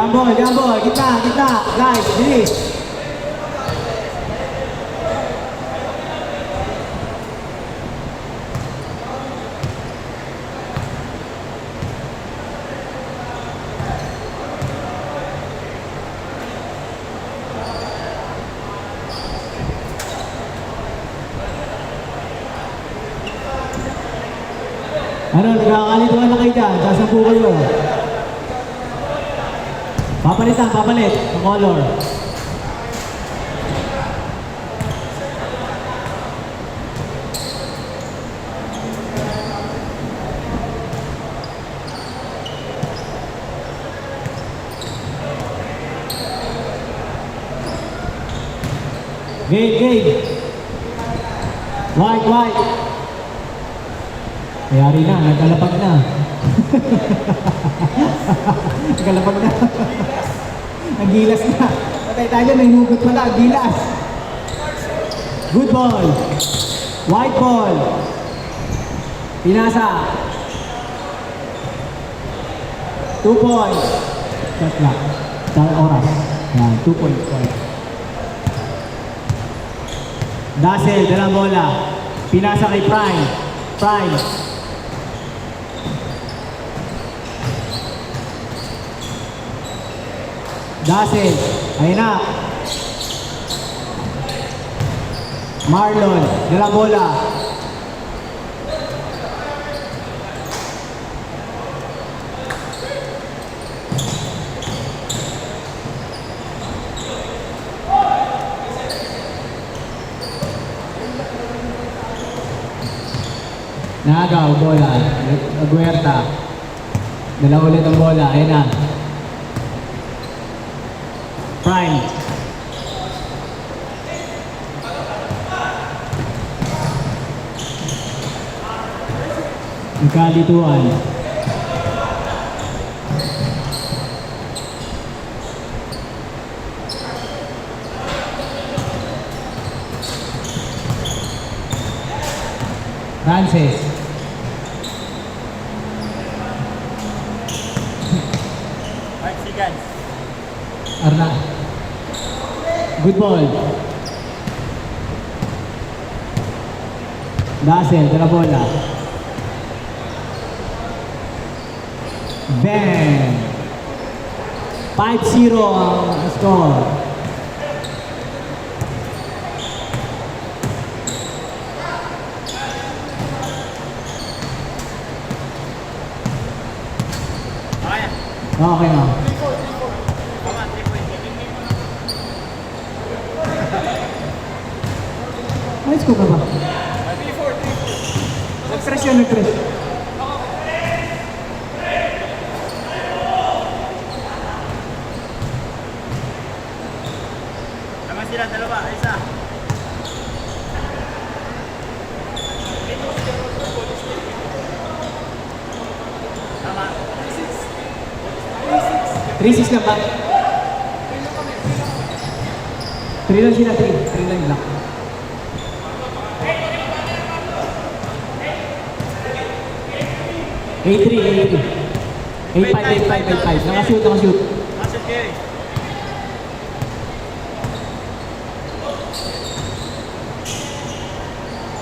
Jumbo, kita. Guys, bilis. Ano, nagkakalituan na kayo dyan. Sasampu kayo. Papalit. Ang color. Game. White. Mayari na, nagkalapag na. Nagkalapag na. Nagilas na. Patay tayo, may hugot pala, gilas. Good ball. White ball. Pinasa. 2 points. Shot clock. Sa oras. Yan, 2 points. Dazzle, dalang bola. Pinasa kay Prime. Dazzle, ayun na. Marlon, dalang bola. Nagaw, bola. Aguerta. Dala ulit ang bola. Ayun na. Prime. Nagkalituan. Francis. 5 seconds. Arna. Good ball. Dazzle, dala bola. Bang! 5-0 ang score. Okay na. Ayos ko ka ba? 3-4. Nag-press yun. Naman sila, dalawa, isa. Tama. 3-6 lang ba? 3 lang sila, 3 lang lang. A3. 8-5. Nakashoot. Masuk kiri.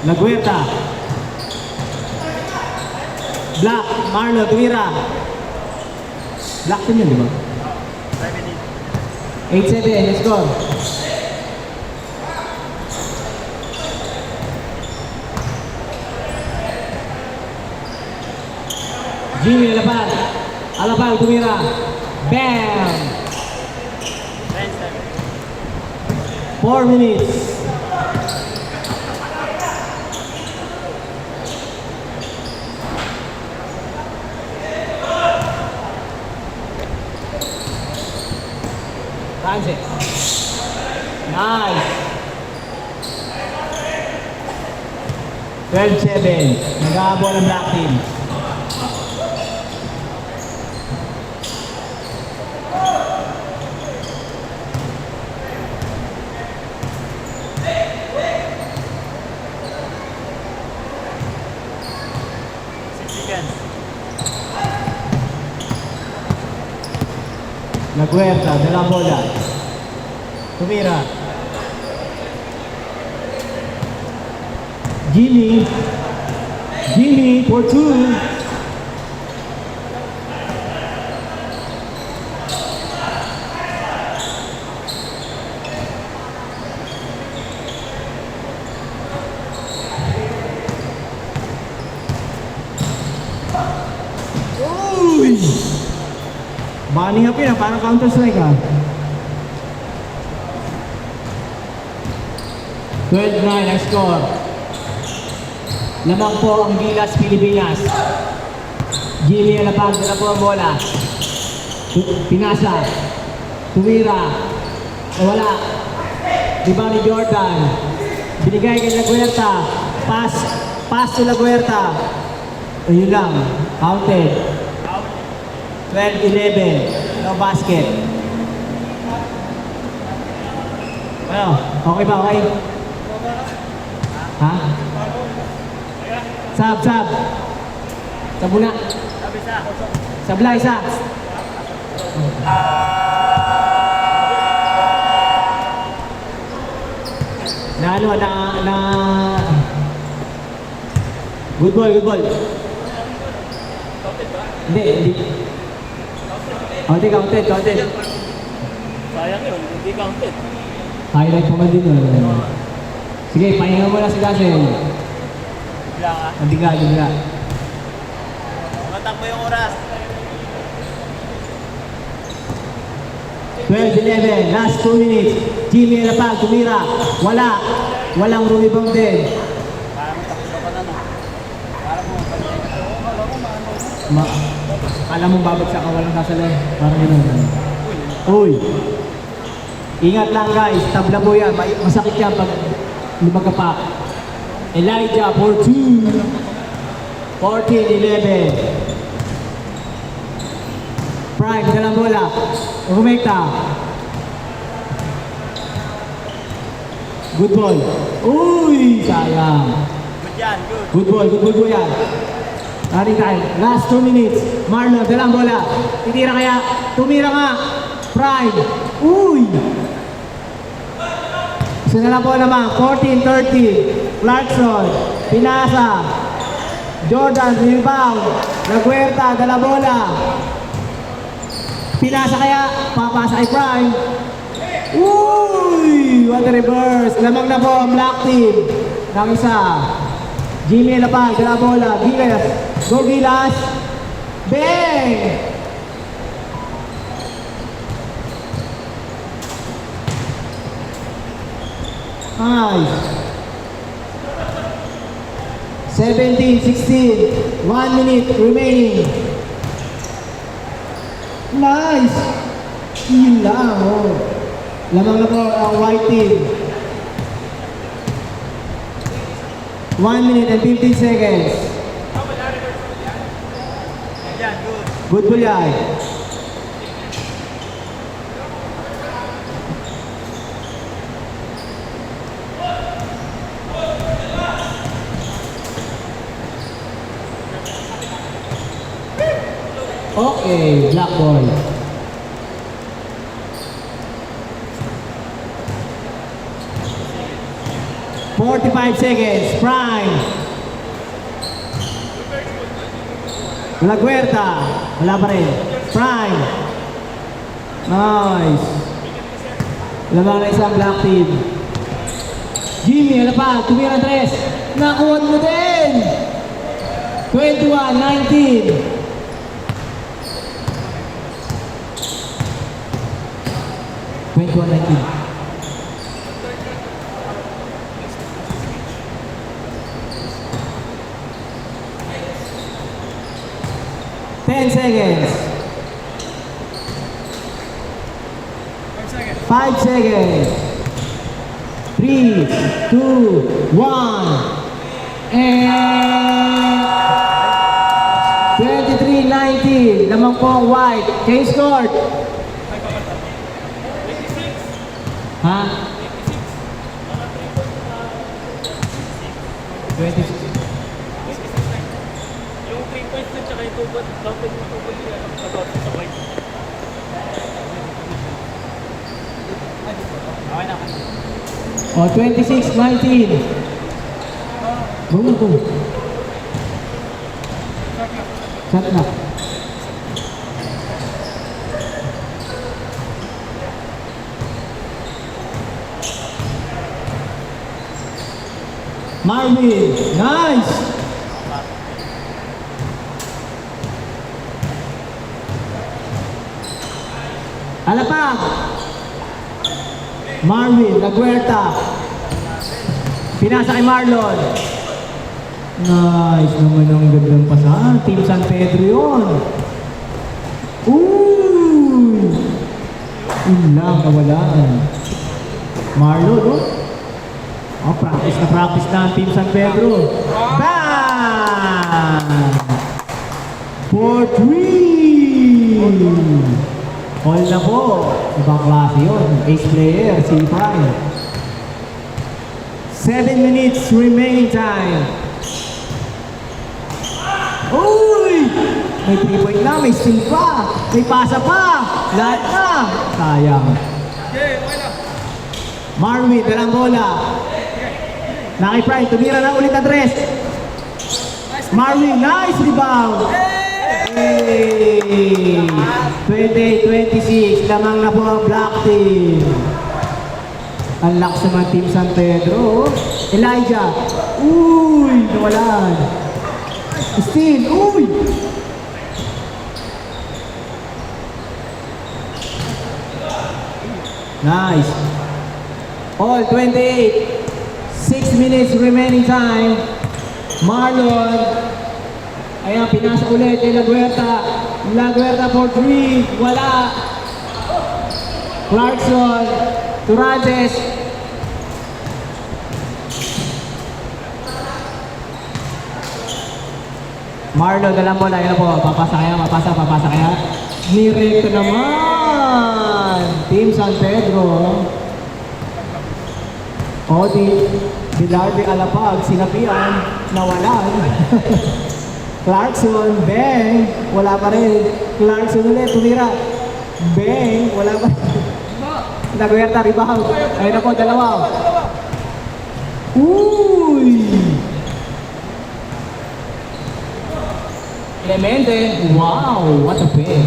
Laguerta. Black, Marlo, tumira. Black din yun, di ba? 8-7, let's go. Jimmy, Alapag, tumira. Bam! 4 minutes. Francis. Nice. 12-7. Nag-aabol ang black team. Laguerta, dala bola. Tumira. Jimmy. Jimmy for 2. Uy! Bunny hop yun, parang counter-strike ah. 12-9 ang score. Lamang po ang Gilas, Pilipinas. Jimmy Alapag, dala po ang bola. Pinasa. Tumira. Wala. Diba ni Jordan? Binigay kay Laguerta. Pass to Laguerta. Ayun lang. Counted. 12-11. No basket. Ano? Okay ba? Okay? Ha? Sab. Sab muna. Sabi sa. Sablay, isa. Good ball. Hindi. Hindi counted. Sayang yun, hindi counted. Highlight pa man din yun. Sige, pahinga mo na si Gasel. Bigla ka. Hindi ka. Matakbo yung oras. 12-11, last 2 minutes. Jimmy Alapag, tumira. Walang rebound din. Parang takbo ka na no. Parang mo Kala mong babagsak ka, walang sasali. Parang yun. Uy! Ingat lang guys, tabla mo yan. Masakit yan pag lumag ka pa. Elijah for 2. 14-11. Prime, dalang bola. Rumekta. Good ball. Uy! Sayang. Good yan, good. Good ball po yan. Aring time. Last 2 minutes. Marlon, dalang bola. Titira kaya. Tumira nga. Prime. Uy! Isa na lang po naman. 14-13. Clarkson. Pinasa. Jordan, rebound. Laguerta, dala bola. Pinasa kaya. Papasa kay Prime. Uy! What a reverse. Lamang na po ang black team. Nang isa. Jimmy Alapag, dala bola. Gilas. Go Gilas. Bang! Nice. 17-16. 1 minute remaining. Nice. Yun lang, oh. Lamang na po ang white team. 1 minute and 15 seconds. Yan, good. Good po yan. Okay, black ball. "45 seconds, Prime. Laguerta, wala pa rin. Prime. Nice. Lamang na isang black team. Jimmy, ano pa? Tumira tres. Nakuha mo din. 21-19. 21-19. Ten seconds. 5 seconds. 3, 2, 1. And 23-19. Lamang po ang white. Kay scored. Ha? 26. Yung 3 points at saka yung 2 points, counted yung 2 points, about sa white. O, 26-19. Go. Shot na. Marvin, nice! Alapag! Marvin, Laguerta. Pinasa kay Marlon. Nice naman ang gandang pasahan. Team San Pedro yun. Uy! Yun lang, nawalaan. Marlon, no? Oh, practice na ang Team San Pedro. Bang! 4-3! All na po. Ibang klase yun. Ace player, si Prime. 7 minutes remaining time. Uy! May 3 point na, may steal pa, may pasa pa. Lahat na. Sayang. Marvin, dalang bola. Naki Prime, tumira na ulit address. Marvin, nice rebound. Hey! 28-26, lamang na po ang black team. Ang lakas naman Team San Pedro. Elijah, uy, nawalan. Steal, uy! Nice. All 28. 6 minutes remaining time. Marlon. Ayan, pinasa ulit kay Laguerta. Laguerta for 3. Wala. Clarkson. Turantes. Marlon, dalang bola. Ayan po. Papasa kaya. Nirekto naman. Team San Pedro. Bilarde Alapag, sinapian, nawalan. Clarkson, bang, wala pa rin. Clarkson ulit, tumira. Bang, wala pa rin. Laguerta, rebound. Ayun na po, dalawa. Uy! Clemente, wow, what a pick.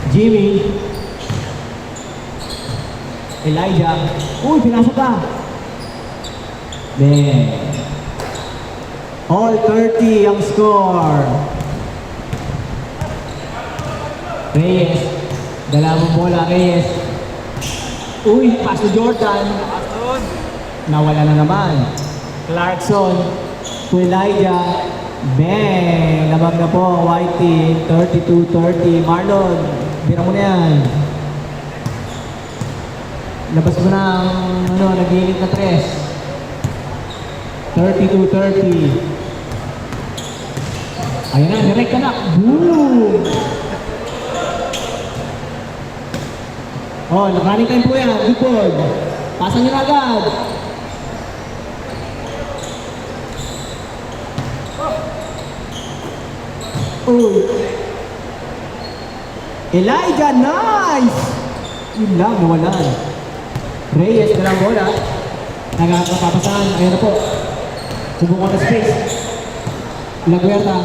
Jimmy. Elijah. Uy, pinasa pa. Bang. All 30 ang score. Reyes. Dalawang bola, Reyes. Uy, pass to Jordan. Nawala na naman. Clarkson to Elijah. Bang! Labag na po, white team. 32-30. Marlon, bira mo na yan. Labas mo na ang nag-iinit na 3. 32-30. Ayan na, direct ka na. Boom! Oh, running time po yan. Good ball. Pasan nyo na agad. Uy. Elijah, nice! Yun lang, nawalan. Reyes, dalang bola. Nagpapasahan. Ayan na po. Subukan na space. Laguerta.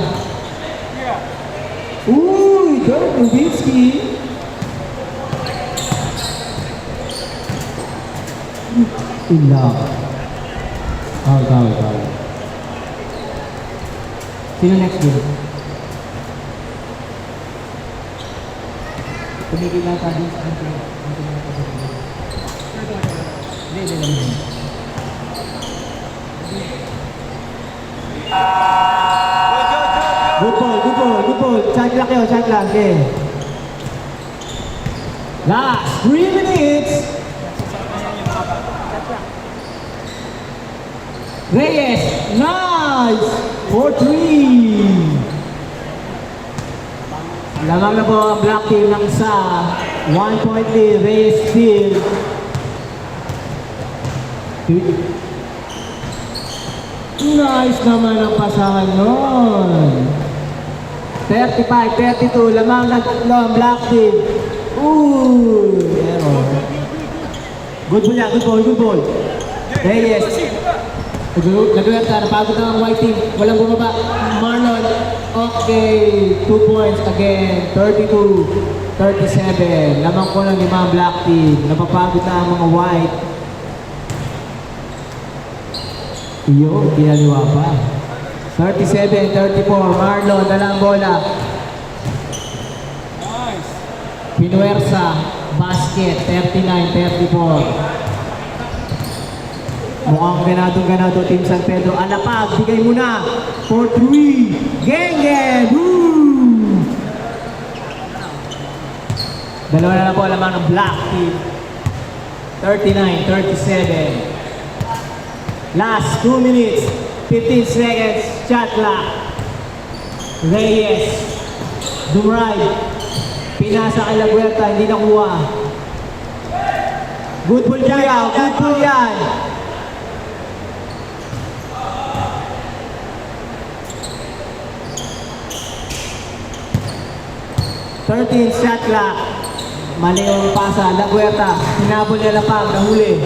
Uy! Dirk Nowitzki. Ilang. Ikaw. Sino next game? Tumigil lang sa din sa country. Hindi. Good ball. Check lang kayo, Okay. Last 3 minutes. Reyes, nice! 4-3. Lamang na po ang black team ng sa 1 point lead. Reyes steal. Nice naman ang pasahan nun. 35-32, lamang na tatlo ang black team. Ooh! Error. Good ball yan, good ball, good ball. Reyes. Laguerta, napagod na ang white team. Walang bumaba. Marlon. Okay. 2 points again. 32-37. Lamang ko lang yung mga black team. Napapagod na ang mga white. Iyo, ginaliwa pa. 37-34. Marlon, dalang bola. Nice. Pinuwersa. Basket. 39-34. Mukhang ganado Team San Pedro. Alapag, bigay mo na. For 3. Genge! Woo! Dalawa na lang po lamang ng black team. 39-37. Last 2 minutes. 15 seconds. Shot clock. Reyes. Dumrive. Pinasa kay Laguerta. Hindi nakuha. Good ball yan. Good ball yan. 13 shot clock. Mali yung pasa. Laguerta. Hinabol niya lapag. Nahuli.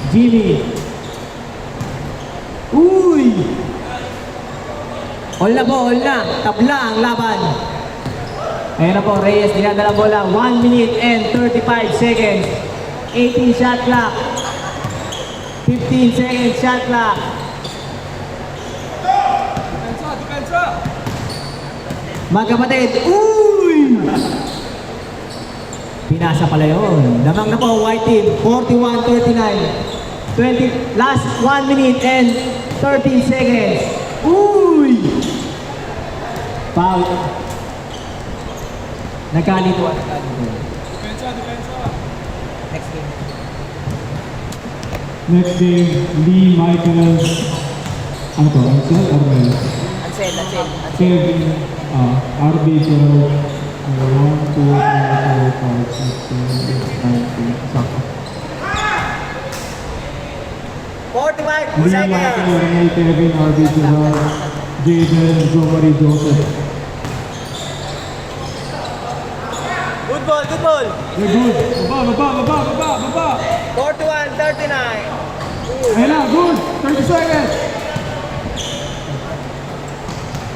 Jimmy. Uy! All na po, all na. Tabla ang laban. Ayan na po, Reyes. Dinadala bola. 1 minute and 35 seconds. 18 shot clock. 15 seconds shot clock. Depensa. Magkapatid, uy! Pinasa pala yun. Damang na po, white team, 41-39. 20, last 1 minute and 13 seconds. Uy! Foul. Nagkalito. Depensa. Next game. Next game, Lee Michael, ano to, Ansel, Armel, Ansel. Kevin, arbitral, 1, 2, 3, 4, 5, 6, 7, 8, 9, 10, sakto. 45 Lee Michael, Armel, Kevin, arbitral, Jaden, Jomari, Joseph. Good ball, good ball. They're good. Baba. 41-39. Ayun na, good. 30 seconds.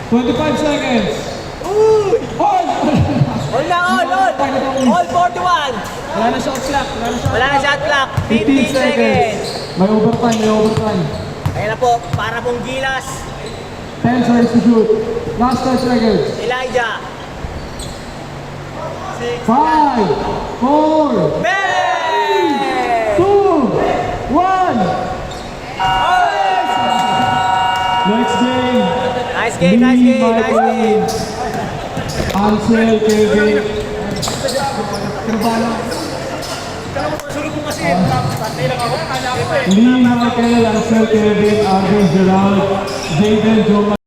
25 seconds. Uy! All! All na, all. All 41. Wala na shot clock. Wala na shot clock. 15 seconds. May overtime. Ayan na po, para pong gilas. 10 seconds to shoot. Last 10 seconds. Elijah. 5, 4, Bang! 2, 1. Next game. Nice game. Ansel, Kevin. Lee Michael, Ansel, Kevin, Arvin, Gerald, Jaden, Joma.